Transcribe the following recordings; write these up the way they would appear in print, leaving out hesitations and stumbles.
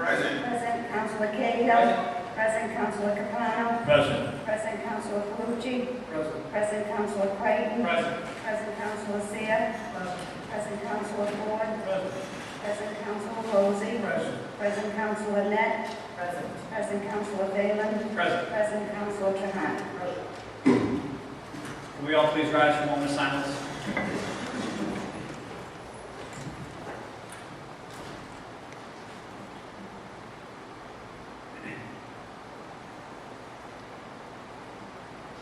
Present. Present Councilor Cahill. Present Councilor Capano. Present. Present Councilor Calucci. Present. Present Councilor Creighton. Present. Present Councilor Seer. Present Councilor Ford. Present. Present Councilor Lozey. Present. Present Councilor Net. Present. Present Councilor Phelan. Present. Present Councilor Trahan. Can we all please rise for a moment of silence?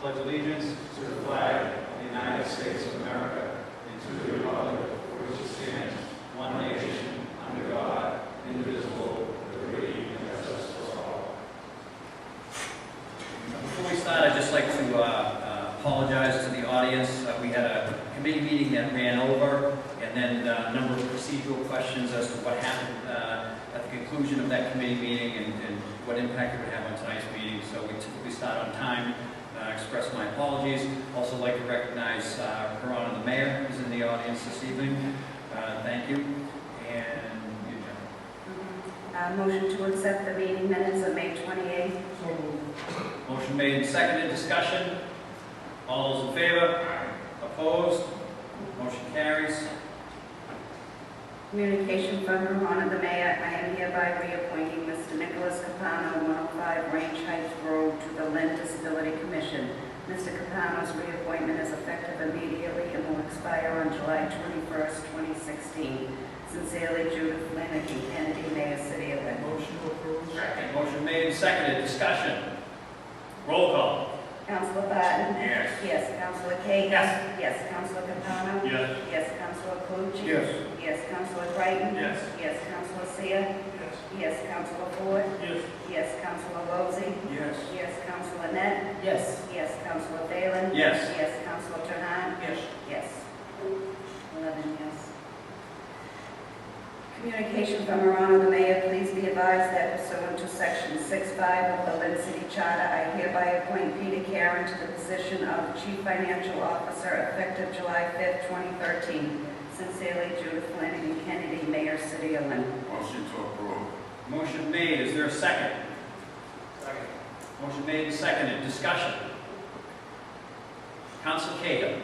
Pledge allegiance to the flag of the United States of America and to the republic for which it stands, one nation, under God, indivisible, with liberty and justice for all. Before we start, I'd just like to apologize to the audience. We had a committee meeting that ran over, and then a number of procedural questions as to what happened at the conclusion of that committee meeting and what impact it would have on tonight's meeting. So we typically start on time. Express my apologies. Also like to recognize Her Honor the Mayor, who's in the audience this evening. Thank you. And you, Jen. Motion to accept the meeting minutes of May 28th. Motion made and seconded. Discussion. All those in favor? Opposed? Motion carries. Communication from Her Honor the Mayor. I am hereby reappointing Mr. Nicholas Capano, 105 Range Heights Road, to the Lynn Disability Commission. Mr. Capano's reappointment is effective immediately and will expire on July 21st, 2016. Sincerely, Judith Lynn, Kennedy, Mayor, City of Lynn. Motion approved. Second. Motion made and seconded. Discussion. Roll call. Councilor Barton? Yes. Yes. Councilor Cahill? Yes. Yes. Councilor Capano? Yes. Yes. Councilor Calucci? Yes. Yes. Councilor Creighton? Yes. Yes. Councilor Seer? Yes. Yes. Councilor Ford? Yes. Yes. Councilor Lozey? Yes. Yes. Councilor Net? Yes. Yes. Councilor Phelan? Yes. Yes. Councilor Trahan? Yes. Yes. 11 yes. Communication from Her Honor the Mayor. Please be advised that pursuant to Section 6.5 of the Lynn City Charter, I hereby appoint Peter Karen to the position of Chief Financial Officer effective July 5th, 2013. Sincerely, Judith Flanagan Kennedy, Mayor, City of Lynn. Motion to approve. Motion made. Is there a second? Second. Motion made and seconded. Discussion. Council Cahill.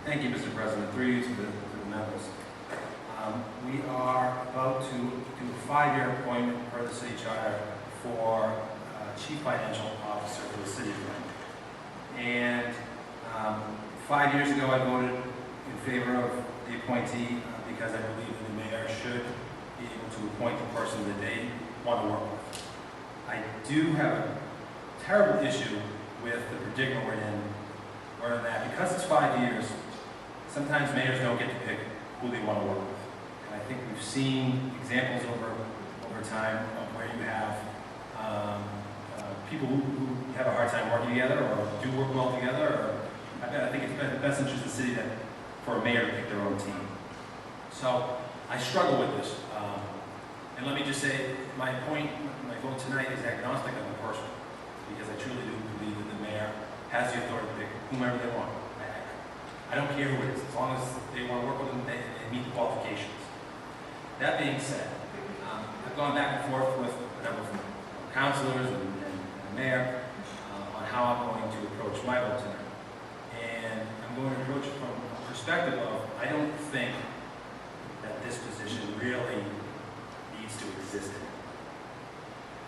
Thank you, Mr. President. Through you to the members. We are about to do a 5-year appointment per the city charter for Chief Financial Officer for the city of Lynn. And 5 years ago, I voted in favor of the appointee because I believe that the mayor should be able to appoint the person that they want to work with. I do have a terrible issue with the predicament we're in that because it's 5 years, sometimes mayors don't get to pick who they want to work with. And I think we've seen examples over time of where you have people who have a hard time working together or do work well together. Or I think it's in the best interest of the city for a mayor to pick their own team. So I struggle with this. And let me just say, my vote tonight is agnostic of the person, because I truly do believe that the mayor has the authority to pick whomever they want. I don't care who it is, as long as they want to work with them, they meet the qualifications. That being said, I've gone back and forth with a number of councilors and the mayor on how I'm going to approach my vote tonight. And I'm going to approach it from a perspective of, I don't think that this position really needs to exist anymore.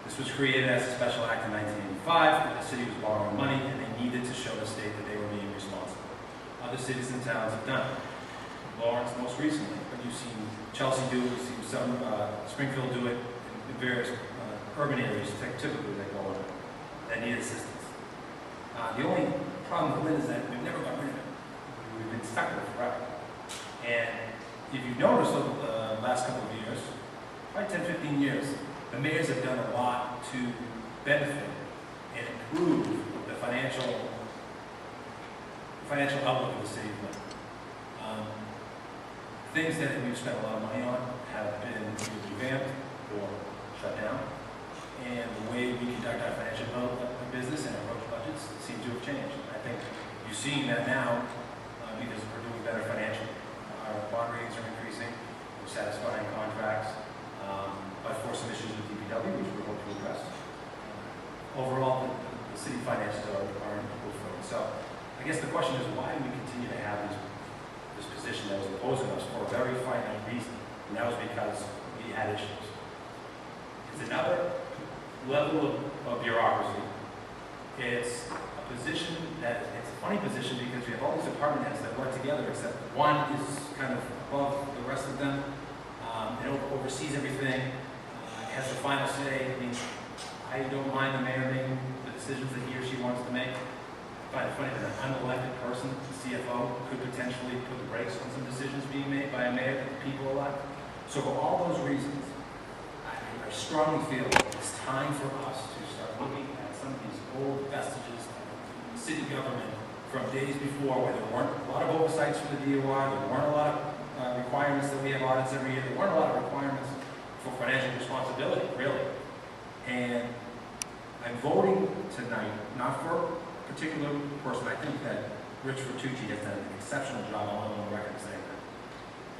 This was created as a special act in 1985, when the city was borrowing money and they needed to show the state that they were being responsible. Other cities and towns have done it. Lawrence most recently, but you've seen Chelsea do it, you've seen some, Springfield do it, in various urban areas typically that go on, that need assistance. The only problem with Lynn is that we've never got rid of it. We've been stuck with it forever. And if you've noticed over the last couple of years, probably 10, 15 years, the mayors have done a lot to benefit and improve the financial outlook of the city of Lynn. Things that we've spent a lot of money on have been either revamped or shut down. And the way we conduct our financial business and approach budgets seem to have changed. I think you're seeing that now because we're doing better financially. Our bond ratings are increasing, we're satisfying contracts, but for DPW, which we hope to address. Overall, the city finances are in equal footing. So I guess the question is, why do we continue to have this position that was opposing us for a very finite reason? And that was because we had issues. It's another level of bureaucracy. It's a position that, it's a funny position because we have all these department heads that work together, except one is kind of above the rest of them, and oversees everything, has the final say. I mean, I don't mind the mayor making the decisions that he or she wants to make. I find it funny that an unelected person, the CFO, could potentially put the brakes on some decisions being made by a mayor that the people elect. So for all those reasons, I strongly feel it's time for us to start looking at some of these old vestiges of city government from days before, where there weren't a lot of oversights from the DOR, there weren't a lot of requirements that we have audits every year, there weren't a lot of requirements for financial responsibility, really. And I'm voting tonight, not for a particular person. I think that Rich Bertucci has done an exceptional job. I want to go on record saying that.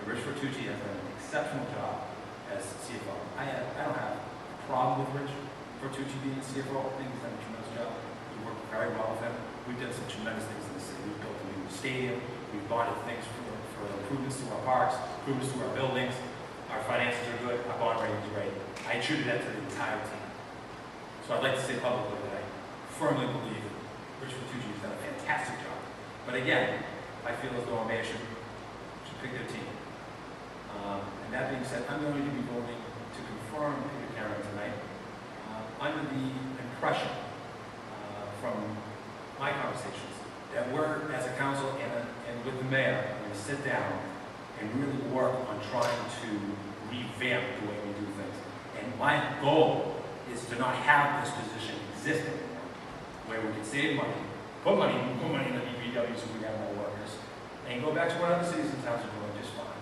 Rich Bertucci has done an exceptional job as CFO. I don't have a problem with Rich Bertucci being CFO. I think he's done a tremendous job. We work very well with him. We've done some tremendous things in the city. We've built a new stadium. We've bonded things for improvements to our parks, improvements to our buildings. Our finances are good. Our bond rating is great. I attribute that to the entire team. So I'd like to say publicly that I firmly believe that Rich Bertucci has done a fantastic job. But again, I feel as though a mayor should pick their team. And that being said, I'm going to be voting to confirm Peter Cameron tonight under the impression from my conversations that we're, as a council and with the mayor, going to sit down and really work on trying to revamp the way we do things. And my goal is to not have this position exist anymore, where we can save money, put money in the DPW so we have more workers, and go back to what other cities and towns are doing just fine.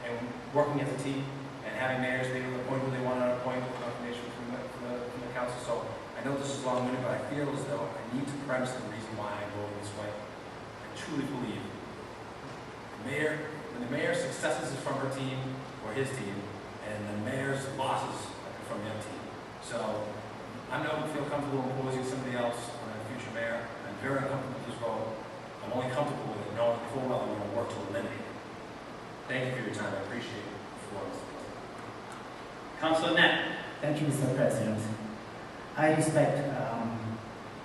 And working as a team and having mayors be able to appoint who they want to appoint with confirmation from the council. So I know this is long-winded, but I feel as though I need to premise the reason why I voted this way. I truly believe when the mayor's successes is from her team or his team, and the mayor's losses are from their team. So I don't feel comfortable imposing somebody else on a future mayor. I'm very uncomfortable with this role. I'm only comfortable with it knowing full well I'm going to work to eliminate it. Thank you for your time. I appreciate it. Councilor Net. Thank you, Mr. President. I respect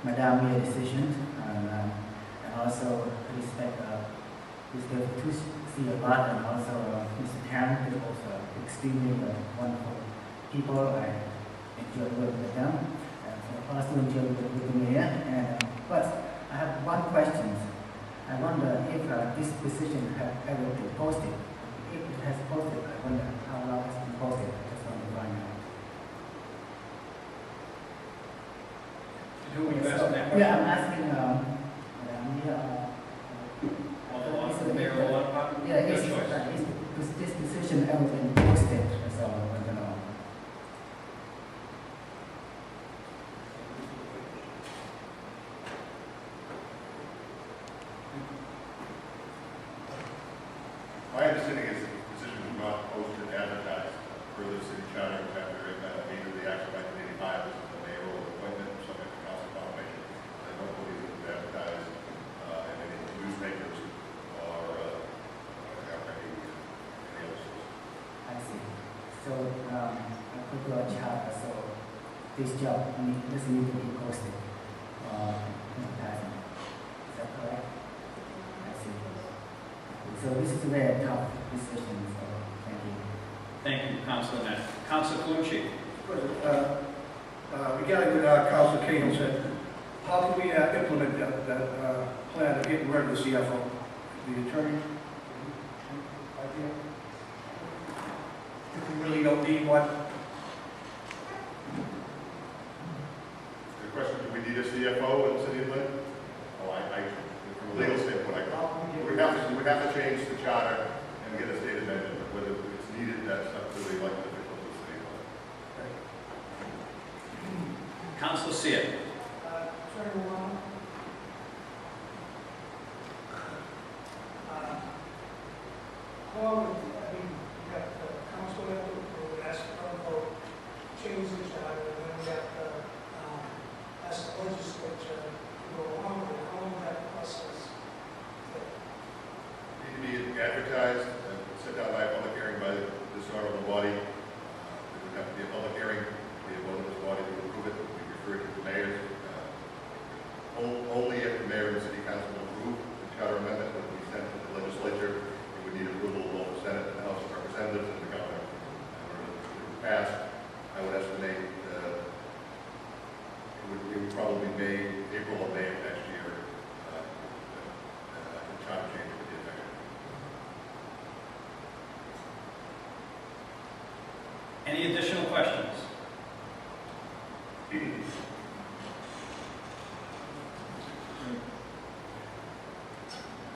Madam Mayor's decision, and also respect Mr. Bertucci a lot, and also Mr. Tarrant, who are also extremely wonderful people. I enjoy working with them, and I also enjoy working with the mayor. But I have one question. I wonder if this position has ever been posted. If it has posted, I wonder how long it's been posted. I just want to find out. Who are you asking that question? Yeah, I'm asking, The mayor of the law department? yeah, Good is choice. this position ever been posted? So I want to know. My understanding is that the position was not posted and advertised per the city charter chapter 8 of the Act of 1985. This is a mayoral appointment subject to council confirmation. I don't believe it was advertised in any newspapers or any other source. I see. So I could go a charter. So this job doesn't need to be posted advertising. Is that correct? I see. So this is a very tough decision. So thank you. Thank you, Councilor Net. Councilor Calucci. Regarding what Councilor Cahill said, how can we implement that plan of getting rid of the CFO? The attorney? Idea? If we really don't need one? The question, do we need a CFO in the city of Lynn? From a legal standpoint, we would have to change the charter and get a state amendment, but whether it's needed, that's up to the elected officials of the city of Lynn. Councilor Seer. You got the council that would ask for changes to advertised. I would estimate it would probably be April or May of next year. The charter change would be effective. Any additional questions?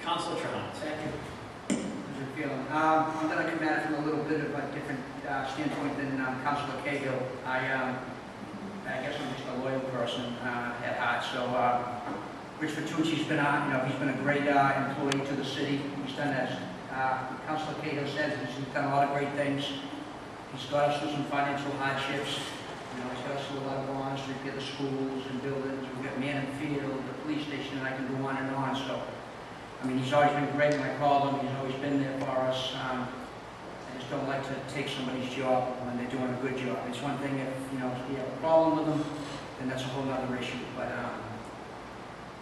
Councilor Trahan. Thank you. How's it feeling? I'm going to come at it from a little bit of a different standpoint than Councilor Cahill. I guess I'm just a loyal person at heart. So Rich Fatucci's been he's been a great employee to the city. He's done, as Councilor Cahill says, he's done a lot of great things. He's got us through some financial hardships. He's got us through a lot of bonds to repair the schools and buildings. We've got man and field, the police station, and I can go on and on. So, he's always been great when I called him. He's always been there for us. I just don't like to take somebody's job when they're doing a good job. It's one thing if you have a problem with them, then that's a whole other issue. But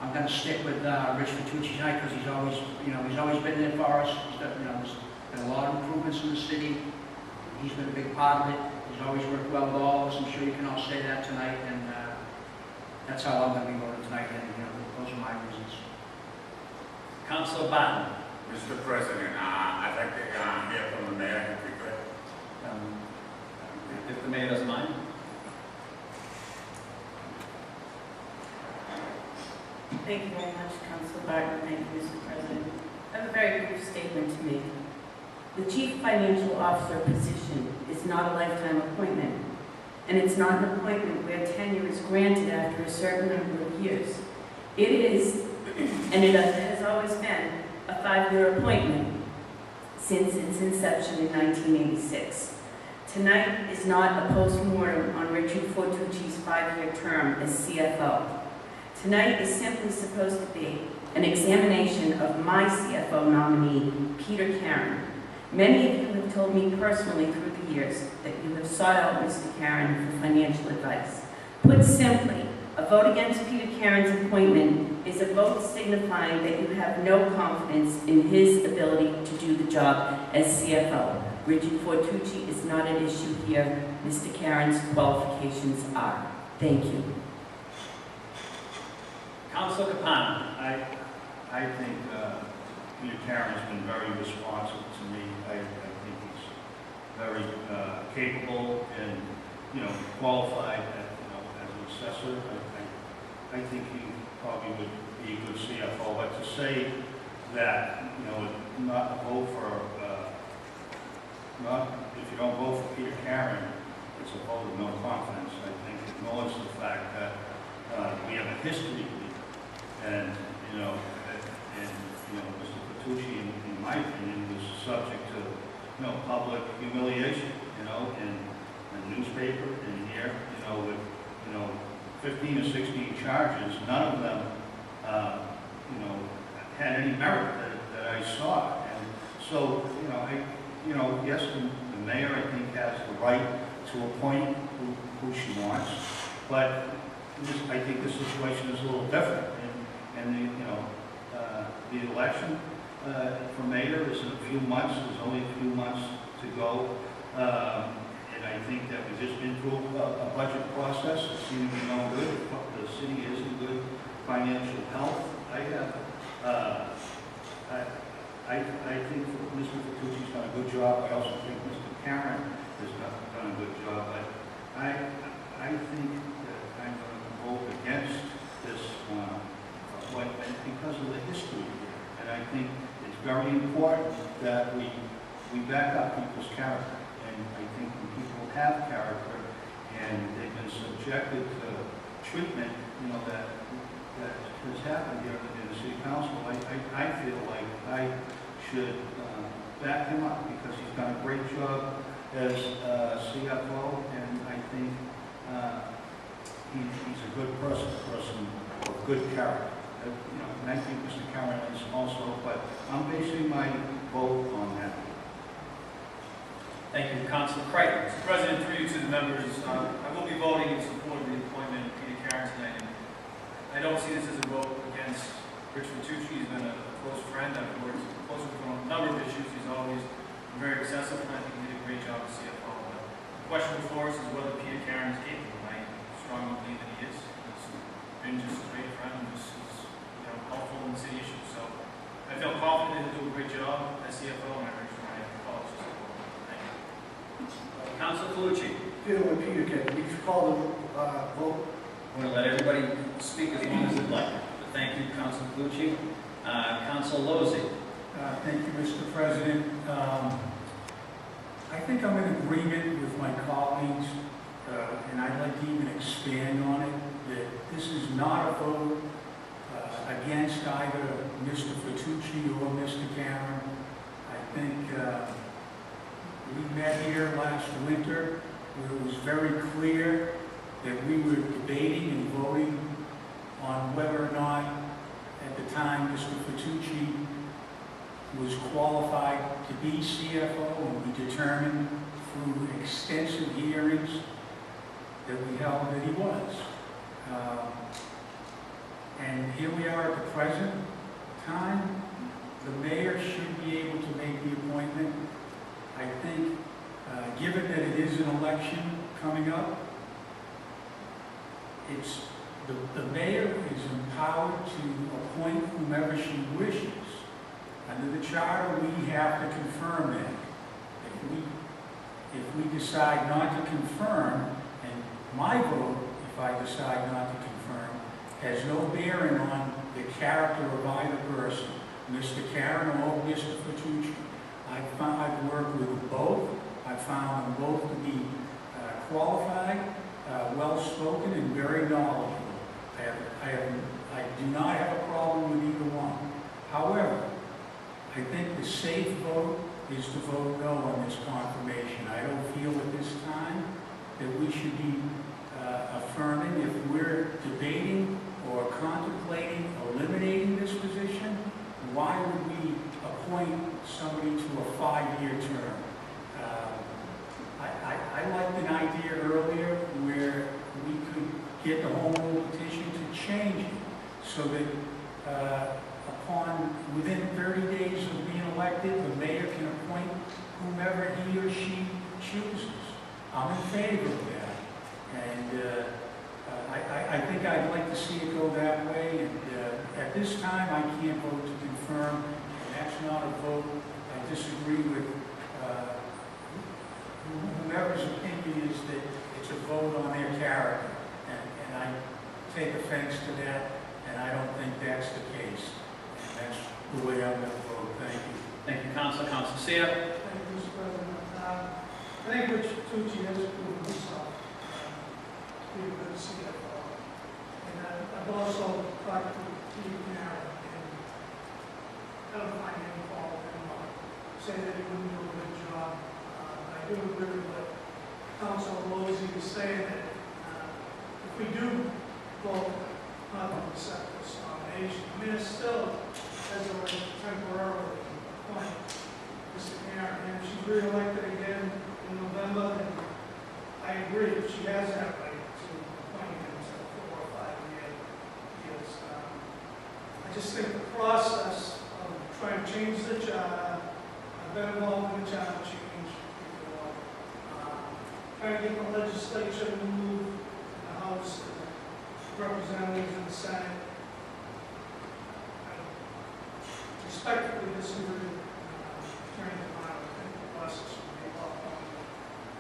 I'm going to stick with Rich Fatucci tonight because he's always been there for us. There's been a lot of improvements in the city. He's been a big part of it. He's always worked well with all of us. I'm sure you can all say that tonight, and that's how I'm going to be voting tonight. And those are my reasons. Councilor Barton. Mr. President, I'd like to hear from the mayor if we could. If the mayor doesn't mind. Thank you very much, Councilor Barton. Thank you, Mr. President. I have a very brief statement to make. The Chief Financial Officer position is not a lifetime appointment, and it's not an appointment where tenure is granted after a certain number of years. It is, and it has always been, a 5-year appointment since its inception in 1986. Tonight is not a post-mortem on Richard Fortucci's 5-year term as CFO. Tonight is simply supposed to be an examination of my CFO nominee, Peter Karen. Many of you have told me personally through the years that you have sought out Mr. Karen for financial advice. Put simply, a vote against Peter Karen's appointment is a vote signifying that you have no confidence in his ability to do the job as CFO. Richard Fortucci is not at issue here. Mr. Karen's qualifications are. Thank you. Councilor Capano. I think Peter Karen has been very responsive to me. I think he's very capable and, qualified as an assessor. I think he probably would be a good CFO. But to say that, not vote for, if you don't vote for Peter Karen, it's a vote of no confidence. I think it ignores the fact that we have a history, and Mr. Fatucci, in my opinion, was subject to public humiliation, in the newspaper and here, with 15 or 16 charges. None of them, had any merit that I saw, and so yes, the mayor, I think, has the right to appoint who she wants, but I think the situation is a little different, and the election for mayor is in a few months. There's only a few months to go, and I think that we've just been through a budget process. It seems to be going good. The city is in good financial health. I think Mr. Fatucci's done a good job. I also think Mr. Karen has done a good job. But I think that I'm going to vote against this appointment because of the history here. And I think it's very important that we back up people's character. And I think when people have character and they've been subjected to treatment, that has happened here in the city council, I feel like I should back him up because he's done a great job as CFO, and I think he's a good person of good character. And I think Mr. Karen is also, but I'm basing my vote on that. Thank you. Councilor Creighton. Mr. President, through you to the members, I will be voting in support of the appointment of Peter Karen tonight. And I don't see this as a vote against Rich Fatucci. He's been a close friend. I've worked closely with him on a number of issues. He's always been very accessible, and I think he did a great job as CFO. But question before us is whether Peter Karen is capable. I strongly believe that he is. He's been just a great friend and just is, helpful in city issues. So I feel confident he'll do a great job as CFO, and I raise my apologies. Thank you. Council Calucci. Peter, with Peter, can we call the vote? I'm going to let everybody speak as long as they'd like. But thank you, Council Calucci. Council Lozey. Thank you, Mr. President. I think I'm in agreement with my colleagues, and I'd like to even expand on it, that this is not a vote against either Mr. Fatucci or Mr. Karen. I think we met here last winter where it was very clear that we were debating and voting on whether or not, at the time, Mr. Fatucci was qualified to be CFO, and we determined through extensive hearings that we held that he was. And here we are at the present time. The mayor should be able to make the appointment. I think, given that it is an election coming up, the mayor is empowered to appoint whomever she wishes. Under the charter, we have to confirm that. If we decide not to confirm, and my vote, if I decide not to confirm, has no bearing on the character of either person, Mr. Karen or Mr. Fatucci. I've worked with both. I found them both to be qualified, well-spoken, and very knowledgeable. I do not have a problem with either one. However, I think the safe vote is to vote no on this confirmation. I don't feel at this time that we should be affirming. If we're debating or contemplating eliminating this position, why would we appoint somebody to a 5-year term? I liked an idea earlier where we could get the home rule petition to change it so that within 30 days of being elected, the mayor can appoint whomever he or she chooses. I'm in favor of that. And I think I'd like to see it go that way. And at this time, I can't vote to confirm. And that's not a vote. I disagree with whomever's opinion is that it's a vote on their character. And I take offense to that, and I don't think that's the case. And that's the way I'm going to vote. Thank you. Thank you, Council. Council Seer. Thank you, Mr. President. I think Rich Tucci has proven himself to be a good CFO. And I've also talked to Steve Karen, and I don't find any fault with him or say that he wouldn't do a good job. I do agree with what Council Lozey is saying, that if we do vote not to accept this nomination, I mean, it's still as a way to temporarily appoint Mr. Karen. And if she's reelected again in November, then I agree, she has that right to appoint him to 4 or 5 years. I just think the process of trying to change the charter, I've been involved in the charter change before, trying to get the legislature to move in the House, the representatives in the Senate. I respectfully disagree with Attorney Devine. I think the process will be a lot longer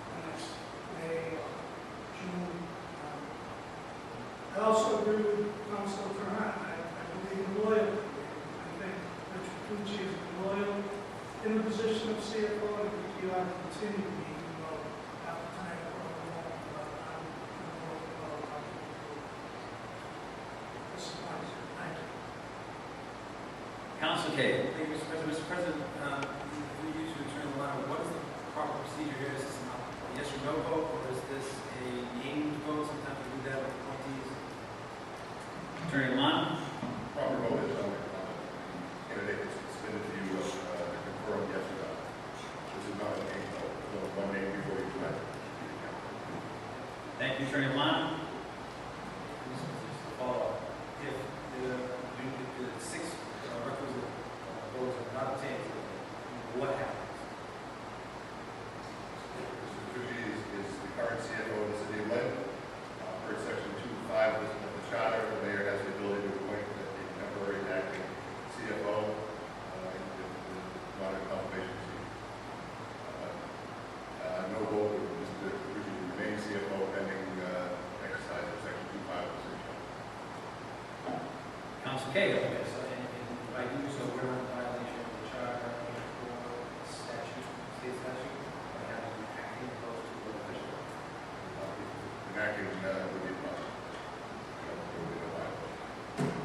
the next May or June. I also agree with Councilor Trahan. I believe in loyalty. I think Richard Tucci has been loyal in the position of CFO, and I think he ought to continue to be, even though at the time I don't know about this is my answer. Thank you. Council Cahill. Thank you, Mr. President. Mr. President, we usually turn the line. What is the proper procedure here? Is this a yes or no vote, or is this a named vote? Sometimes we do that with appointees. Attorney Lamont. Proper vote is on the candidate that's submitted to you to confirm yes or no. This is not a name vote. There's only one name before you tonight. Thank you, Attorney Lamont. Just to follow up, if the 6 requisite votes are not obtained, what happens? Mr. Tucci is Council Cahill. Yes, and by doing so, we're in violation of the charter or statute, state statute, by having acting close to the official. Enacting would be fine. It would be a violation.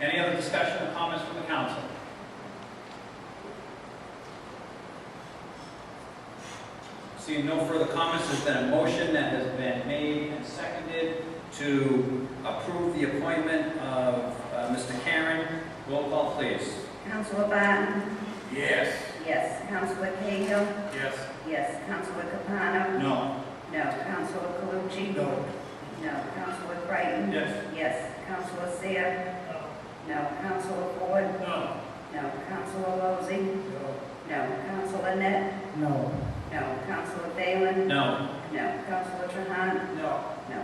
Any other discussion or comments from the council? Seeing no further comments, there's been a motion that has been made and seconded to approve the appointment of Mr. Karen. Roll call, please. Councilor Barton? Yes. Yes. Councilor Cahill? Yes. Yes. Councilor Capano? No. No. Councilor Calucci? No. No. Councilor Creighton? Yes. Yes. Councilor Seer? No. Councilor Ford? No. No. Councilor Lozey? No. Councilor Net? No. No. Councilor Phelan? No. No. Councilor Trahan? No. No.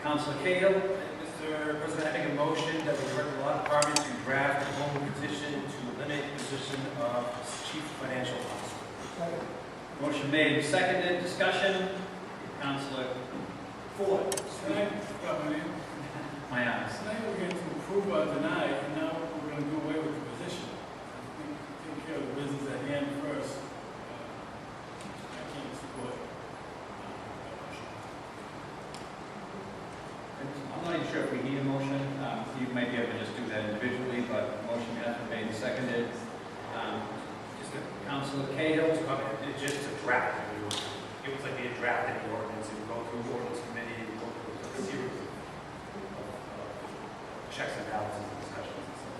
Councilor Cahill. Mr. President, I make a motion that we direct the law department to draft a home petition to eliminate the position of chief financial officer. Motion made, seconded, discussion. Councilor Ford. Tonight, My eyes. tonight we're going to approve or deny, and now we're going to do away with the position. I think take care of the business at hand first. I can't support that motion. I'm not even sure if we need a motion. You might be able to just do that individually, but motion has been made and seconded. Councilor Cahill. It's just a draft. It was like they had drafted the ordinance, it would go through the ordinance committee, it would go through a series of checks and balances and discussions and stuff.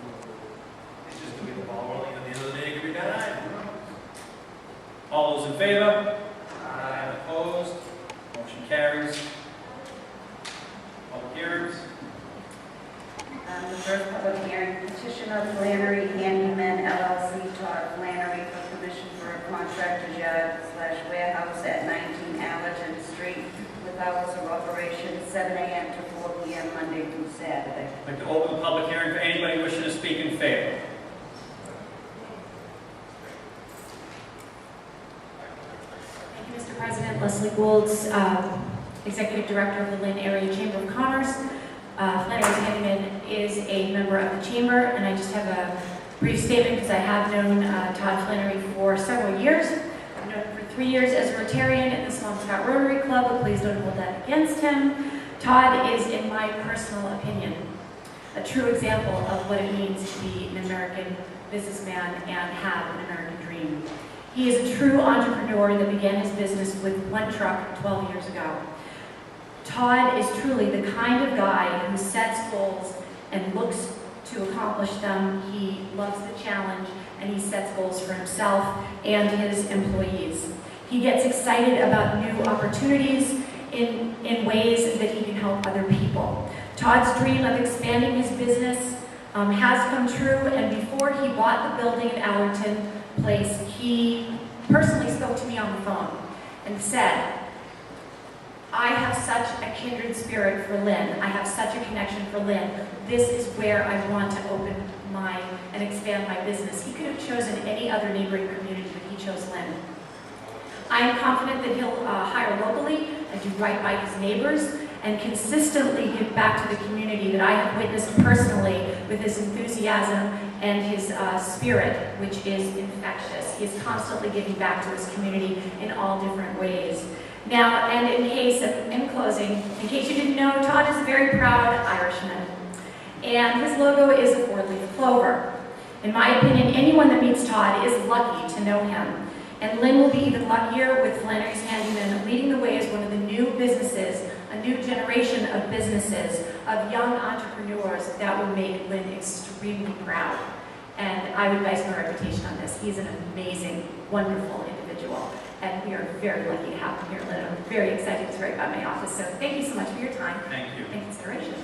It's just to get the ball rolling, at the end of the day, it could be that. All those in favor? Aye. Opposed? Motion carries. Public hearings. The first public hearing, petition of Flannery Handyman LLC, Todd Flannery, for permission for a contractor's yard / warehouse at 19 Allerton Street with hours of operation 7 a.m. to 4 p.m. Monday through Saturday. I'd like to open the public hearing for anybody wishing to speak in favor. Thank you, Mr. President. Leslie Goulds, Executive Director of the Lynn Area Chamber of Commerce. Flannery's Handyman is a member of the Chamber, and I just have a brief statement because I have known Todd Flannery for several years. I've known him for 3 years as a Rotarian at the Swampscott Rotary Club, but please don't hold that against him. Todd is, in my personal opinion, a true example of what it means to be an American businessman and have an American dream. He is a true entrepreneur that began his business with one truck 12 years ago. Todd is truly the kind of guy who sets goals and looks to accomplish them. He loves the challenge, and he sets goals for himself and his employees. He gets excited about new opportunities in ways that he can help other people. Todd's dream of expanding his business has come true, and before he bought the building at Allerton Place, he personally spoke to me on the phone and said, I have such a kindred spirit for Lynn. I have such a connection for Lynn. This is where I want to open and expand my business. He could have chosen any other neighboring community, but he chose Lynn. I am confident that he'll hire locally and do right by his neighbors and consistently give back to the community that I have witnessed personally with his enthusiasm and his spirit, which is infectious. He is constantly giving back to his community in all different ways. Now, and in closing, in case you didn't know, Todd is a very proud Irishman. And his logo is a four-leaf clover. In my opinion, anyone that meets Todd is lucky to know him. And Lynn will be even luckier with Flannery's Handyman leading the way as one of the new businesses, a new generation of businesses, of young entrepreneurs that will make Lynn extremely proud. And I would base my reputation on this. He's an amazing, wonderful individual. And we are very lucky to have him here, Lynn. I'm very excited to right by my office. So thank you so much for your time Thank you. and consideration.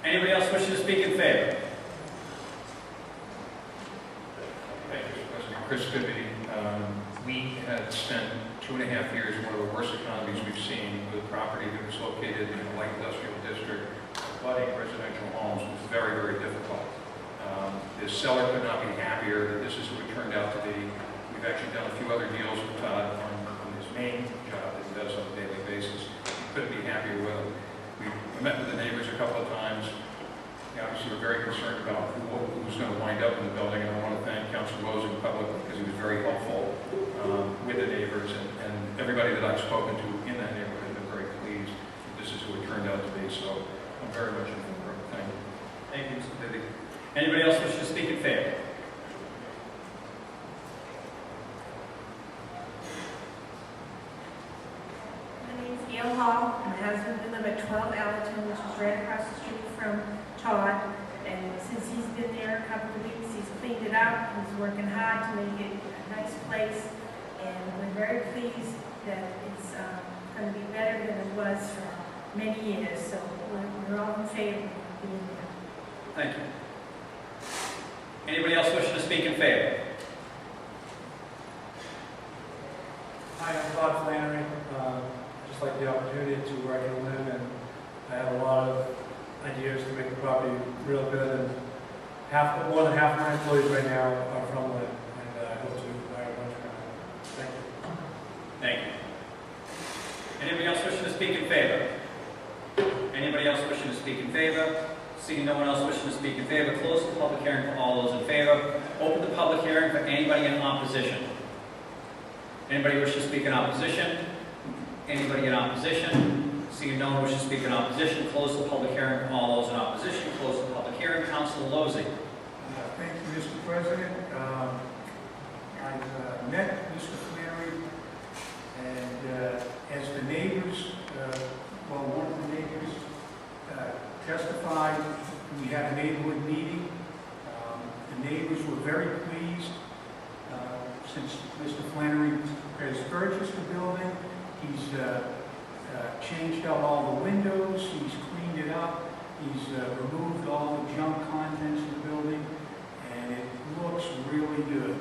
Anybody else wishing to speak in favor? Thank you, Mr. President. Chris Goodby. We had spent 2.5 years in one of the worst economies we've seen with a property that was located in a light industrial district, flooding residential homes. It was very, very difficult. The seller could not be happier that this is what it turned out to be. We've actually done a few other deals with Todd on his main job that he does on a daily basis. concerned about who was going to wind up in the building. And I want to thank Councilor Lozier publicly because he was very helpful with the neighbors and everybody that I've spoken to in that neighborhood have been very pleased that this is who it turned out to be. So I'm very much in favor of it. Thank you. Thank you, Mr. Bibby. Anybody else wish to speak in favor? My name's Gail Hall. My husband, we live at 12 Allerton, which is right across the street from Todd. And since he's been there a couple of weeks, he's cleaned it up. He's working hard to make it a nice place. And we're very pleased that it's going to be better than it was for many years. So we're all in favor of being there. Thank you. Anybody else wishing to speak in favor? Hi, I'm Todd Flannery. I just like the opportunity to work in Lynn, and I have a lot of ideas to make the property real good. And more than half of my employees right now are from Lynn, and I hope to hire a bunch from them. Thank you. Thank you. Anybody else wishing to speak in favor? Anybody else wishing to speak in favor? Seeing no one else wishing to speak in favor, close the public hearing for all those in favor. Open the public hearing for anybody in opposition. Anybody wish to speak in opposition? Anybody in opposition? Seeing no one wish to speak in opposition, close the public hearing for all those in opposition. Close the public hearing. Councilor Lozey. Thank you, Mr. President. I've met Mr. Flannery, and as the neighbors, one of the neighbors testified, we had a neighborhood meeting. The neighbors were very pleased. Since Mr. Flannery has purchased the building, he's changed out all the windows, he's cleaned it up, he's removed all the junk contents of the building, and it looks really good.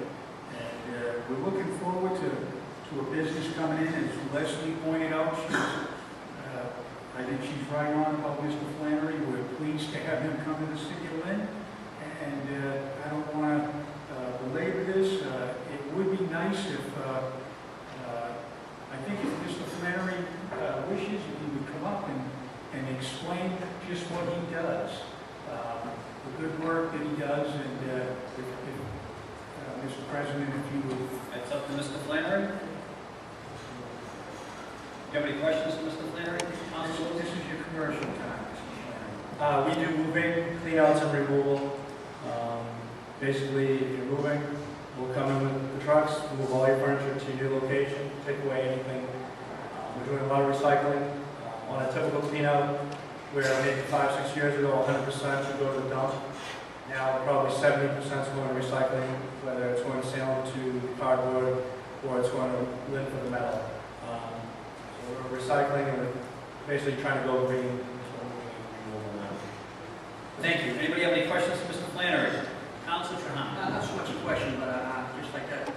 And we're looking forward to a business coming in. As Leslie pointed out, I think she's right on about Mr. Flannery. We're pleased to have him come to the city of Lynn, and I don't want to belabor this. It would be nice if, I think if Mr. Flannery wishes, if he would come up and explain just what he does, the good work that he does, and Mr. President, if you would. That's up to Mr. Flannery. Do you have any questions for Mr. Flannery? This is your commercial time, Mr. Flannery. We do moving, clean outs, and removal. Basically, if you're moving, we'll come in with the trucks, move all your furniture to your new location, take away anything. We're doing a lot of recycling. On a typical clean out, where maybe 5-6 years ago, 100% would go to the dump. Now, probably 70% is going to recycling, whether it's going to Salem to cardboard or it's going to Lynn for the metal. So we're recycling and we're basically trying to go green. Thank you. Anybody have any questions for Mr. Flannery? Councilor Trahan. Not so much a question, but just like that,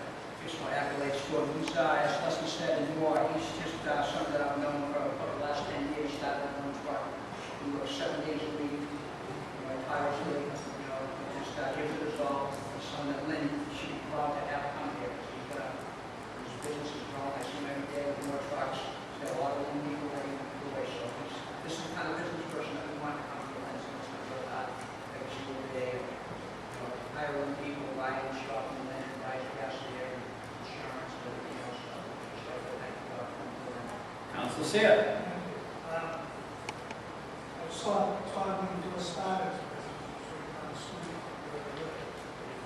just my accolades to him. He's, as Leslie said, and more, he's just someone that I've known for the last 10 years. Started on one truck. We work 7 days a week, tirelessly, just gives it his all. It's someone that Lynn should be proud to have come here. He's got his business is growing. I see him every day with more trucks. He's got a lot of Lynn people ready to do away. So this is the kind of business person that we want to come here. And so it's going to go out every single day. Hiring people, buying, shopping, and buying gas there, insurance, and everything else. Just like to thank you for coming forward. Councilor Seer. I saw Todd when he just started,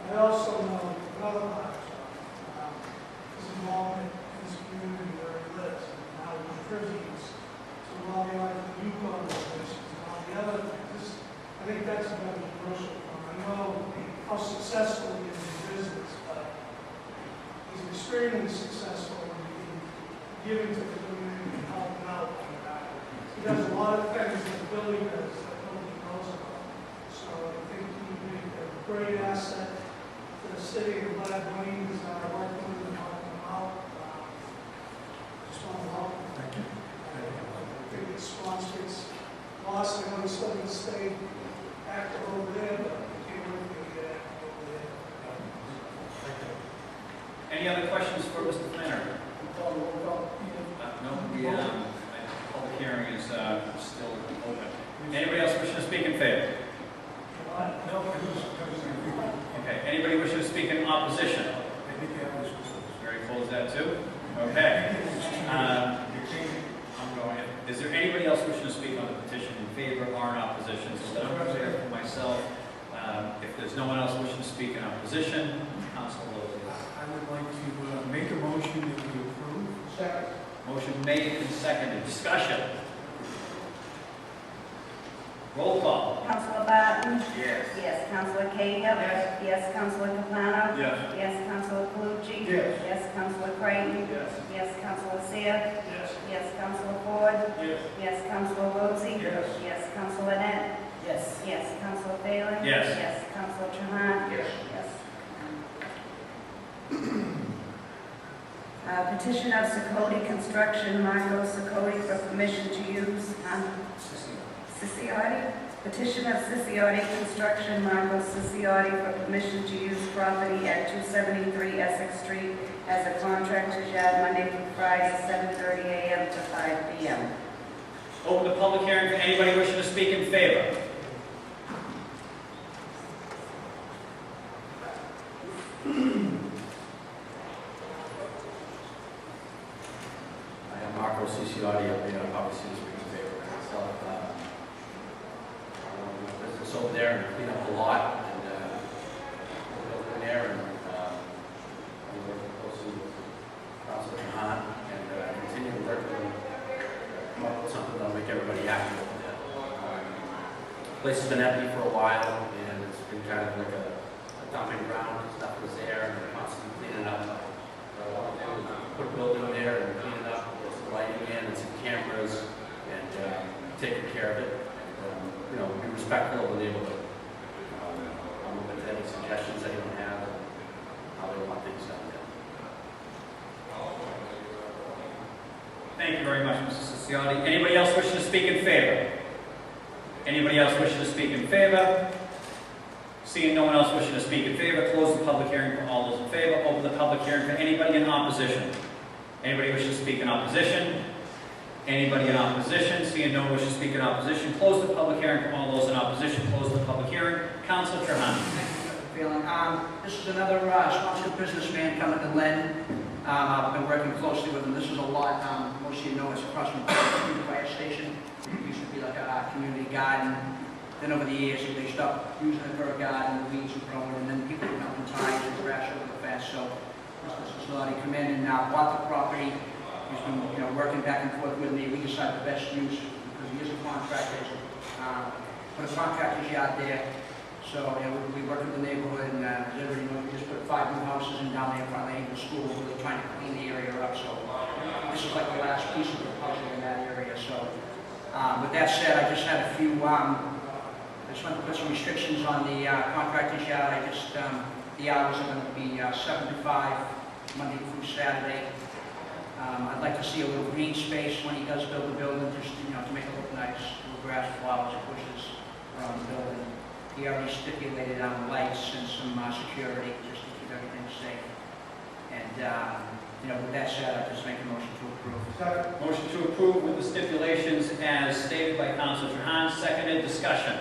I also know another part of Todd, his involvement in his community where he lives, and how he contributes to all the like the youth organizations and all the other things. I think that's a better commercial one. I know how successful he is in business, but he's extremely successful in giving to the community and helping out. He does a lot of things that Billy does that nobody knows about. So I think he'd be a great asset to the city. I'm glad Wayne is working with him and helping him out. Just want to welcome him. Thank you. I think his sponsors lost. I know he's still going to stay active over there, but I can't wait to get active over there. Any other questions for Mr. Flannery? No, the public hearing is still open. Anybody else wishing to speak in favor? No, that was Okay, anybody wishing to speak in opposition? I think that was Very close that too? Okay. I'm going. Is there anybody else wishing to speak on the petition in favor or in opposition? So that I'm clear for myself. If there's no one else wishing to speak in opposition, Council Lozey. I would like to make a motion that we approve. Second. Motion made and seconded. Discussion. Roll call. Councilor Barton? Yes. Yes. Councilor Cahill? Yes. Yes. Councilor Capano? Yes. Yes. Councilor Calucci? Yes. Yes. Councilor Creighton? Yes. Yes. Councilor Seer? Yes. Yes. Councilor Ford? Yes. Yes. Councilor Lozey? Yes. Yes. Councilor Net? Yes. Yes. Councilor Phelan? Yes. Yes. Councilor Trahan? Yes. Yes. Petition of Sakoti Construction, Marco Sakoti, for permission to use, Siciotti? Petition of Siciotti Construction, Marco Siciotti, for permission to use property at 273 Essex Street as a contractor's yard Monday through Friday, 7:30 a.m. to 5 p.m. Open the public hearing for anybody wishing to speak in favor. I am Marco Ciciotti, I'll be obviously speaking in favor of myself. Business over there and clean up the lot and build in there and I'm working closely with Councilor Trahan and continue to work with them, come up with something that'll make everybody happy. The place has been empty for a while and it's been kind of like a dumping ground. Stuff was there and we're constantly cleaning it up. What I want to do is put a building there and clean it up, put some lighting in and some cameras and taking care of it. And, be respectful of the neighborhood. I'm open to any suggestions anyone has and how they want things done. Thank you very much, Mr. Ciciotti. Anybody else wishing to speak in favor? Anybody else wishing to speak in favor? Seeing no one else wishing to speak in favor, close the public hearing for all those in favor. Open the public hearing for anybody in opposition. Anybody wishing to speak in opposition? Anybody in opposition? Seeing no one wishing to speak in opposition, close the public hearing for all those in opposition. Close the public hearing. Councilor Trahan. Feeling. This is another sponsored businessman coming to Lynn. I've been working closely with him. This is a lot, most of you know, it's across from the fire station. It used to be like a community garden. Then over the years, they stopped using it for a garden, the weeds were growing, and then people were dumping tires and grass over the fence. So Mr. Cislati come in and bought the property. He's been, working back and forth with me. We decided the best use, because he is a contractor, put a contractor's yard there. So, we work with the neighborhood, and as everybody knows, we just put 5 new houses in down there in front of the Angel School. We're trying to clean the area up, so this is like the last piece of the puzzle in that area. So, with that said, I just had a few, I just want to put some restrictions on the contractor's yard. The hours are going to be 7 to 5, Monday through Saturday. I'd like to see a little green space when he does build the building, just, to make it look nice, little grass, flowers, bushes around the building. He already stipulated on lights and some security, just to keep everything safe. And, with that said, I just make a motion to approve. Second. Motion to approve with the stipulations as stated by Councilor Trahan. Seconded. Discussion.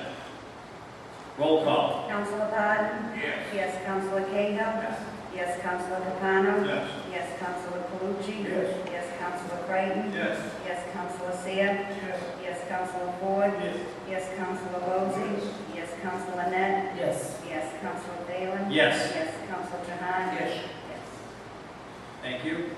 Roll call. Councilor Barton? Yes. Yes. Councilor Cahill? Yes. Yes. Councilor Capano? Yes. Yes. Councilor Calucci? Yes. Yes. Councilor Creighton? Yes. Yes. Councilor Seer? Yes. Yes. Councilor Ford? Yes. Yes. Councilor Lozey? Yes. Councilor Net? Yes. Yes. Councilor Phelan? Yes. Yes. Councilor Trahan? Yes. Yes. Thank you.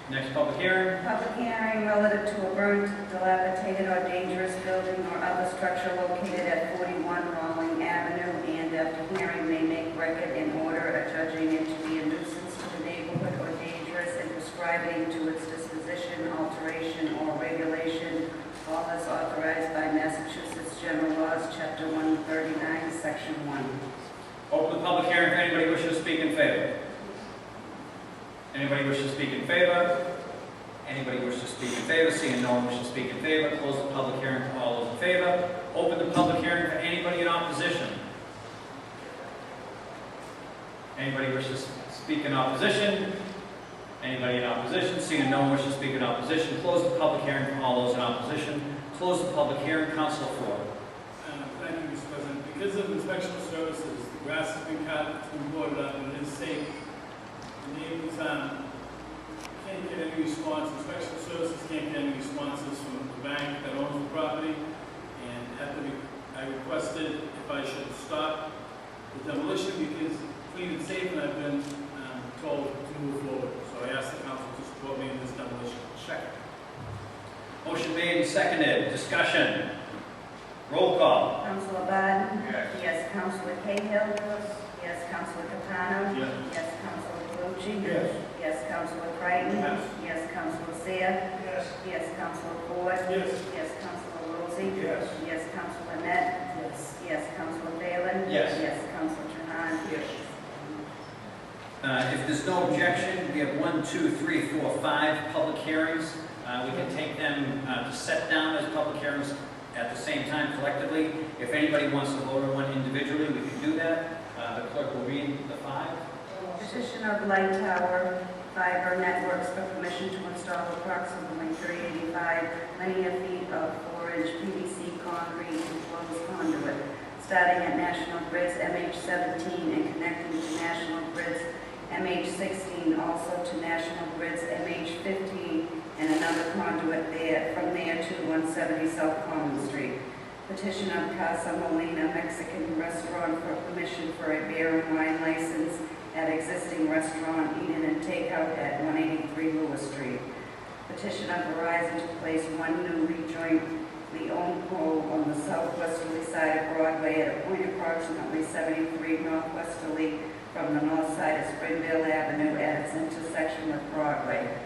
Next public hearing. Public hearing relative to a burnt, dilapidated, or dangerous building or other structure located at 41 Rolling Avenue, and after hearing may make record in order adjudging it to be a nuisance to the neighborhood or dangerous and prescribing to its disposition, alteration, or regulation, all as authorized by Massachusetts General Laws, Chapter 139, Section 1. Open the public hearing for anybody wishing to speak in favor. Anybody wishing to speak in favor? Anybody wishing to speak in favor? Seeing no one wishing to speak in favor, close the public hearing for all those in favor. Open the public hearing for anybody in opposition. Anybody wishing to speak in opposition? Anybody in opposition? Seeing no one wishing to speak in opposition, close the public hearing for all those in opposition. Close the public hearing. Councilor Ford. Thank you, Mr. President. because of inspection services, the grass has been cut, it's been boarded up, and it is safe. The neighbors, can't get any response, inspection services can't get any responses from the bank that owns the property, and I requested if I should stop the demolition because clean and safe, and I've been told to move forward. So I asked the council to support me in this demolition. Second. Motion made and seconded. Discussion. Roll call. Councilor Barton? Yes. Yes, Councilor Cahill? Yes, Councilor Capano? Yes. Yes, Councilor Calucci? Yes. Yes, Councilor Creighton? Yes. Yes, Councilor Seer? Yes. Yes, Councilor Ford? Yes. Yes, Councilor Lozey? Yes. Yes, Councilor Net? Yes. Yes, Councilor Phelan? Yes. Yes, Councilor Trahan? Yes. If there's no objection, we have 1, 2, 3, 4, 5 public hearings. We can take them to set down as public hearings at the same time collectively. If anybody wants to vote on one individually, we can do that. The clerk will read the 5. Petition of Light Tower Fiber Networks for permission to install approximately 385 linear feet of 4-inch PVC concrete enclosed conduit, starting at National Grid's MH17 and connecting to National Grid's MH16, also to National Grid's MH15, and another conduit from there to 170 South Common Street. Petition of Casa Molina Mexican Restaurant for permission for a beer and wine license at existing restaurant Eat-In and Takeout at 183 Lewis Street. Petition of Verizon to place one newly jointly owned pole on the southwesterly side of Broadway at a point approximately 73 northwesterly from the north side of Springvale Avenue at its intersection with Broadway.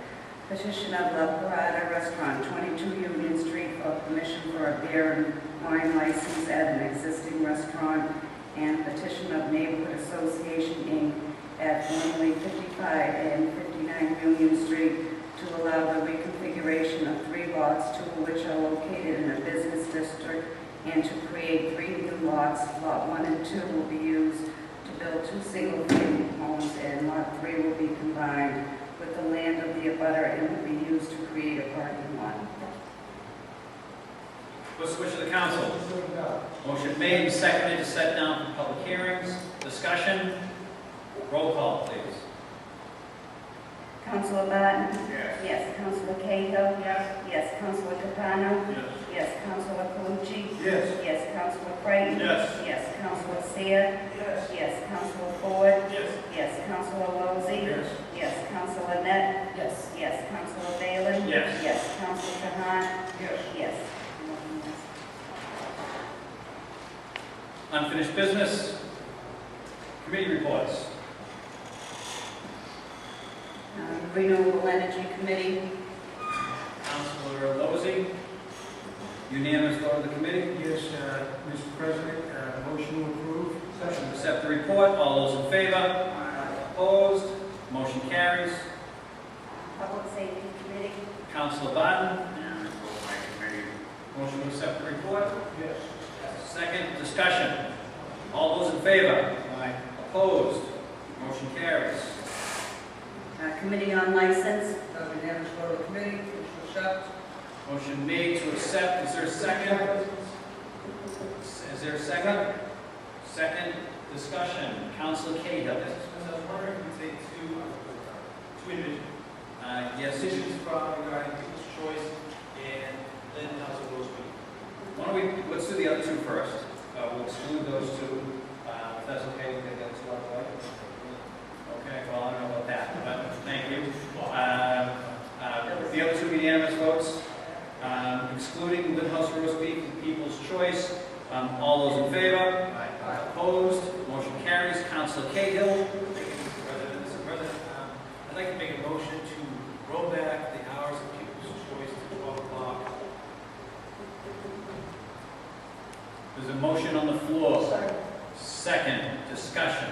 Petition of La Parada Restaurant, 22 Union Street, for permission for a beer and wine license at an existing restaurant, and petition of Neighborhood Association, Inc. at formerly 55 and 59 Union Street to allow the reconfiguration of 3 lots, 2 of which are located in a business district, and to create 3 new lots. Lot 1 and 2 will be used to build 2 single-family homes, and Lot 3 will be combined with the land of the abutter and will be used to create a parking lot. What's the wish of the council? Motion made and seconded to set down for public hearings. Discussion. Roll call, please. Councilor Barton? Yes. Yes. Councilor Cahill? Yes. Yes. Councilor Capano? Yes. Yes. Councilor Calucci? Yes. Yes. Councilor Creighton? Yes. Yes. Councilor Seer? Yes. Yes. Councilor Ford? Yes. Yes. Councilor Lozey? Yes. Yes. Councilor Net? Yes. Yes. Councilor Phelan? Yes. Yes. Councilor Trahan? Yes. Yes. Unfinished business. Committee reports. Renewable Energy Committee. Councilor Lozey. Unanimous vote of the committee. Yes, Mr. President, motion to approve. Motion to accept the report. All those in favor? Opposed? Motion carries. Public Safety Committee. Councilor Barton. Unanimous vote by committee. Motion to accept the report. Yes. Second, discussion. All those in favor? Aye. Opposed? Motion carries. Committee on License. Unanimous vote of the committee, which to accept. Motion made to accept. Is there a second? Is there a second? Second, discussion. Councilor Cahill. I was wondering if we could take two individuals. Yes. Decisions regarding people's choice and Lynn House of Rose. Why don't we, let's do the other 2 first. We'll exclude those 2, if that's okay, we'll get the other 2 out of the way. Okay, well, I don't know about that, but thank you. The other 2 unanimous votes, excluding Lynn House Roast Beef and People's Choice. All those in favor? Opposed? Motion carries. Councilor Cahill. Mr. President, I'd like to make a motion to roll back the hours of People's Choice to 12 o'clock. There's a motion on the floor. Second, discussion.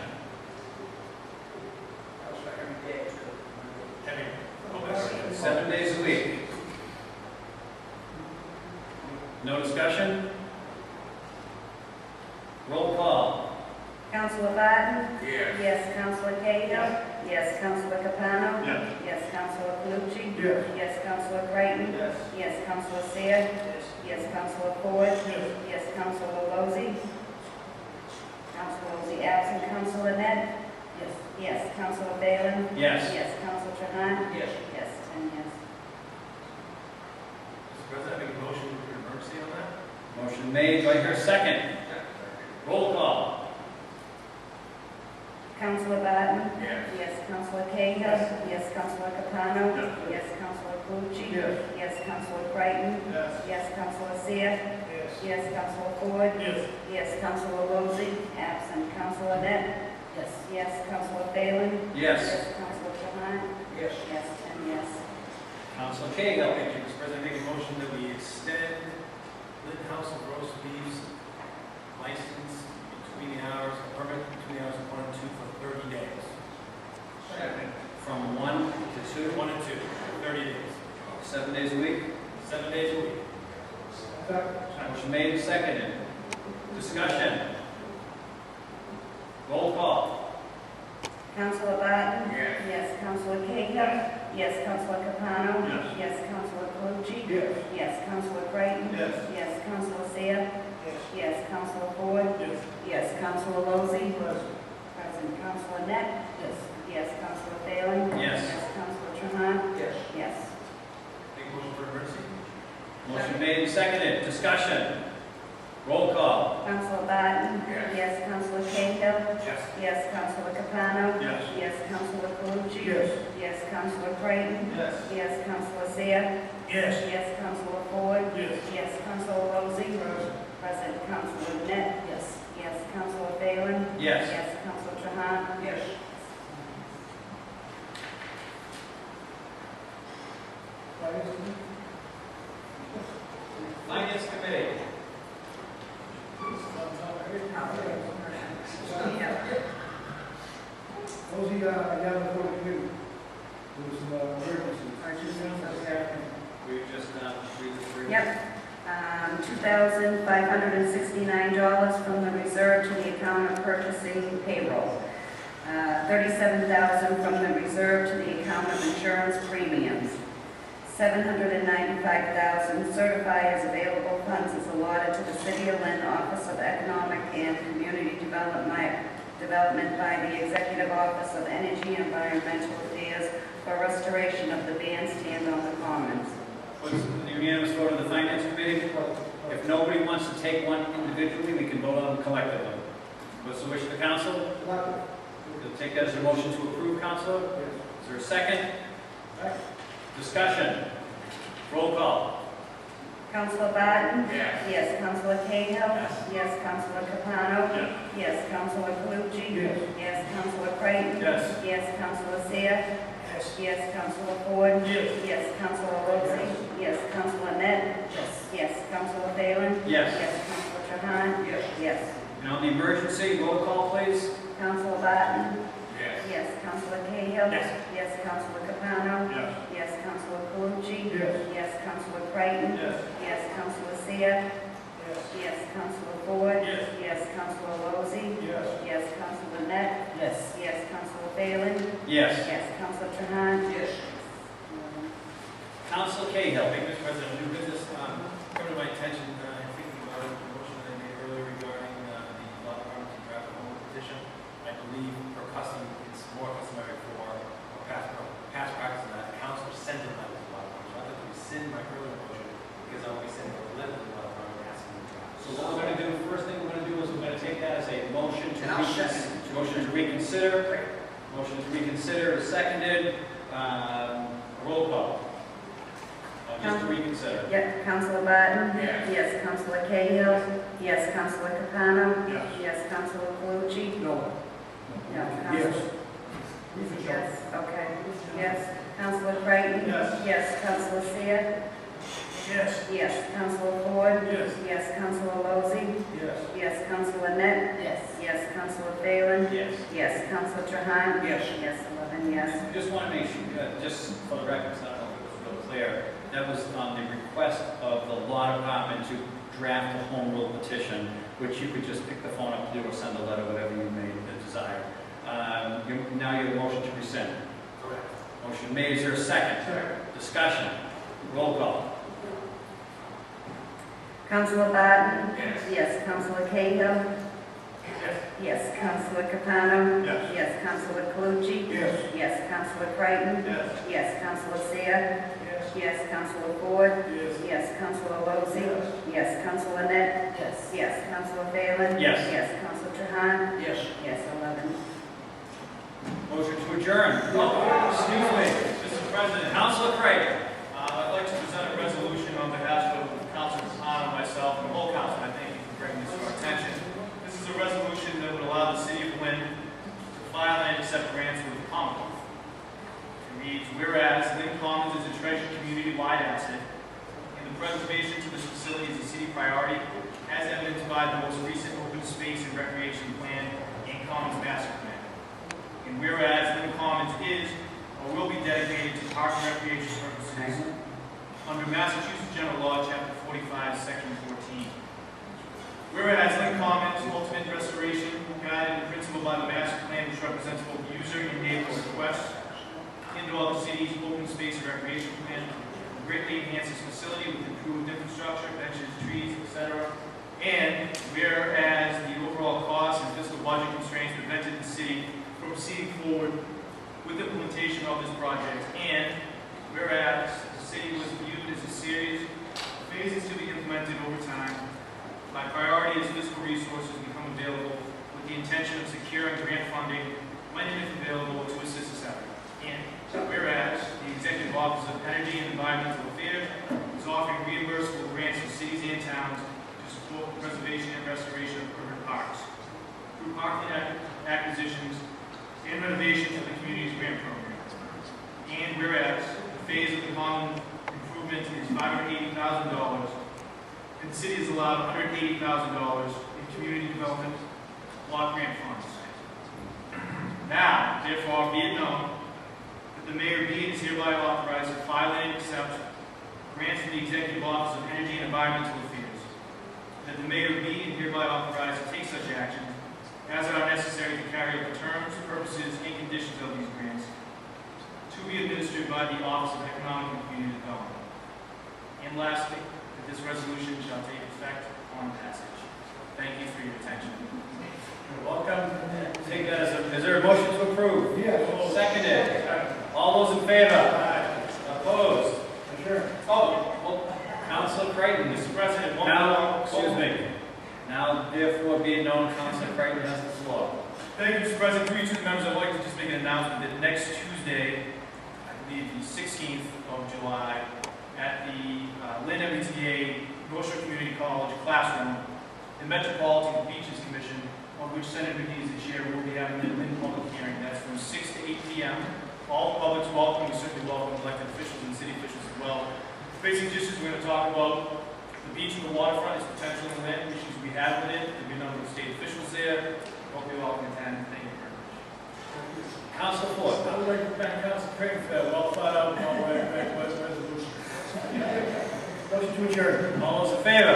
Having 7 days a week. No discussion? Roll call. Councilor Barton? Yes. Yes. Councilor Cahill? Yes. Councilor Capano? Yes. Yes. Councilor Calucci? Yes. Yes. Councilor Creighton? Yes. Yes. Councilor Seer? Yes. Yes. Councilor Ford? Yes. Yes. Councilor Lozey? Lozey absent. Councilor Net? Yes. Yes. Councilor Phelan? Yes. Yes. Councilor Trahan? Yes. Yes, 10 yes. Mr. President, I make a motion for an emergency on that? Motion made, do I hear a second? Roll call. Councilor Barton? Yes. Yes. Councilor Cahill? Yes. Councilor Capano? Yes. Yes. Councilor Calucci? Yes. Yes. Councilor Creighton? Yes. Yes. Councilor Seer? Yes. Yes. Councilor Ford? Yes. Yes. Councilor Lozey absent. Councilor Net? Yes. Yes. Councilor Phelan? Yes. Yes. Councilor Trahan? Yes. Yes, 10 yes. Council Cahill. Thank you, Mr. President. I make a motion that we extend Lynn House of Roast Beef's license between the hours, a permit between the hours of 1 and 2 for 30 days. Second. From 1 to 2, 1 and 2, 30 days. 7 days a week. 7 days a week. Motion made and seconded. Discussion. Roll call. Councilor Barton? Yes. Yes. Councilor Cahill? Yes. Councilor Capano? Yes. Yes. Councilor Calucci? Yes. Yes. Councilor Creighton? Yes. Yes. Councilor Seer? Yes. Yes. Councilor Ford? Yes. Yes. Councilor Lozey? Present. Present. Councilor Net? Yes. Yes. Councilor Phelan? Yes. Yes. Councilor Trahan? Yes. Yes. Make a motion for emergency. Motion made and seconded. Discussion. Roll call. Councilor Barton? Yes. Yes. Councilor Cahill? Yes. Yes. Councilor Capano? Yes. Yes. Councilor Calucci? Yes. Yes. Councilor Creighton? Yes. Yes. Councilor Seer? Yes. Yes. Councilor Ford? Yes. Yes. Councilor Lozey? Present. Present. Councilor Net? Yes. Yes. Councilor Phelan? Yes. Yes. Councilor Trahan? Yes. Finance Committee. What was the, down before the committee? There was some emergencies. We've just read the three. Yep. $2,569 from the reserve to the account of purchasing payroll. $37,000 from the reserve to the account of insurance premiums. $795,000 certified as available funds is allotted to the City of Lynn Office of Economic and Community Development by the Executive Office of Energy and Environmental Affairs for restoration of the bandstand on the Commons. What's the unanimous vote of the Finance Committee? If nobody wants to take one individually, we can vote on them collectively. What's the wish of the council? You'll take that as a motion to approve, Councilor? Is there a second? Discussion. Roll call. Councilor Barton? Yes. Yes. Councilor Cahill? Yes. Councilor Capano? Yes. Yes. Councilor Calucci? Yes. Yes. Councilor Creighton? Yes. Yes. Councilor Seer? Yes. Yes. Councilor Ford? Yes. Yes. Councilor Lozey? Yes. Councilor Net? Yes. Yes. Councilor Phelan? Yes. Yes. Councilor Trahan? Yes. Yes. And on the emergency, roll call, please. Councilor Barton? Yes. Yes. Councilor Cahill? Yes. Yes. Councilor Capano? Yes. Yes. Councilor Calucci? Yes. Yes. Councilor Creighton? Yes. Yes. Councilor Seer? Yes. Yes. Councilor Ford? Yes. Yes. Councilor Lozey? Yes. Yes. Councilor Net? Yes. Yes. Councilor Phelan? Yes. Yes. Councilor Trahan? Yes. Council Cahill. Thank you, Mr. President. New business, coming to my attention, thinking about the motion that I made earlier regarding the law department to draft a home petition. I believe per custom, it's more customary for past practice in that council send a letter to the law department. So I thought to rescind my earlier motion because I will be sending a letter to the law department asking them to draft. So what we're going to do, first thing we're going to do is we're going to take that as a motion to And I'll second it. Motion to reconsider. Motion to reconsider is seconded. Roll call. Just to reconsider. Yep. Councilor Barton? Yes. Yes. Councilor Cahill? Yes. Councilor Capano? Yes. Yes. Councilor Calucci? No. No. Yes. Yes. Okay. Yes. Councilor Creighton? Yes. Yes. Councilor Seer? Yes. Yes. Councilor Ford? Yes. Yes. Councilor Lozey? Yes. Yes. Councilor Net? Yes. Yes. Councilor Phelan? Yes. Yes. Councilor Trahan? Yes. Yes. 11 yes. I just want to make sure, just for the record, so I don't know if it was real clear, that was on the request of the law department to draft a home rule petition, which you could just pick the phone up to do or send a letter, whatever you may desire. Now you have a motion to rescind. Correct. Motion made, is there a second? Discussion. Roll call. Councilor Barton? Yes. Yes. Councilor Cahill? Yes. Yes. Councilor Capano? Yes. Yes. Councilor Calucci? Yes. Yes. Councilor Creighton? Yes. Yes. Councilor Seer? Yes. Yes. Councilor Ford? Yes. Yes. Councilor Lozey? Yes. Councilor Net? Yes. Yes. Councilor Phelan? Yes. Yes. Councilor Trahan? Yes. Yes. 11. Motion to adjourn. Excuse me, Mr. President. Councilor Creighton. I'd like to present a resolution on behalf of Councilor Capano, myself, and the whole council. I thank you for bringing this to our attention. This is a resolution that would allow the city of Lynn to file and accept grants with the Commonwealth. It reads, whereas Lynn Commons is a treasured community-wide asset, and the preservation to this facility is a city priority, as evidenced by the most recent open space and recreation plan and Commons master plan. And whereas Lynn Commons is or will be dedicated to park and recreation purposes under Massachusetts General Law, Chapter 45, Section 14. Whereas Lynn Commons ultimate restoration, guided in principle by the master plan, which represents both user and neighborhood requests, and all the city's open space and recreation plan, will greatly enhance this facility with improved infrastructure, benches, trees, etc. And whereas the overall cost and fiscal budget constraints prevented the city from proceeding forward with implementation of this project, and whereas the city was viewed as a series of phases to be implemented over time, my priority is fiscal resources become available with the intention of securing grant funding when and if available to assist this effort. And whereas the Executive Office of Energy and Environmental Affairs is offering reimbursable grants to cities and towns to support the preservation and restoration of urban parks through parking acquisitions and renovations of the community's grant program. And whereas the phase of the common improvement is $580,000, and the city is allowed $180,000 in community development block grant funds. Now, therefore, be it known that the mayor be and is hereby authorized to file and accept grants from the Executive Office of Energy and Environmental Affairs. That the mayor be and hereby authorized to take such actions as are necessary to carry out the terms, purposes, and conditions of these grants to be administered by the Office of Economic and Community Development. And lastly, that this resolution shall take effect on passage. Thank you for your attention. You're welcome. Take that as is there a motion to approve? Yes. Seconded. All those in favor? Opposed? Sure. Oh, well, Councilor Creighton. Mr. President, one Now, more. excuse me. Now, therefore, be it known, Councilor Creighton has the floor. Thank you, Mr. President. Through you to the members, I'd like to just make an announcement that next Tuesday, I believe the 16th of July, at the Lynn MBTA North Shore Community College classroom, the Metropolitan Beaches Commission, of which Senator McGee is the chair, will be having a Lynn public hearing. That's from 6 to 8 p.m. All the public's welcome. We certainly welcome elected officials and city officials as well. Basic issues we're going to talk about: the beach and the waterfront, its potential in Lynn, issues we have with it. There'll be a number of state officials there. Hope you all can attend. Thank you very much. Councilor Ford. I would like to thank Council Creighton for that well thought out resolution. Motion to adjourn. All those in favor?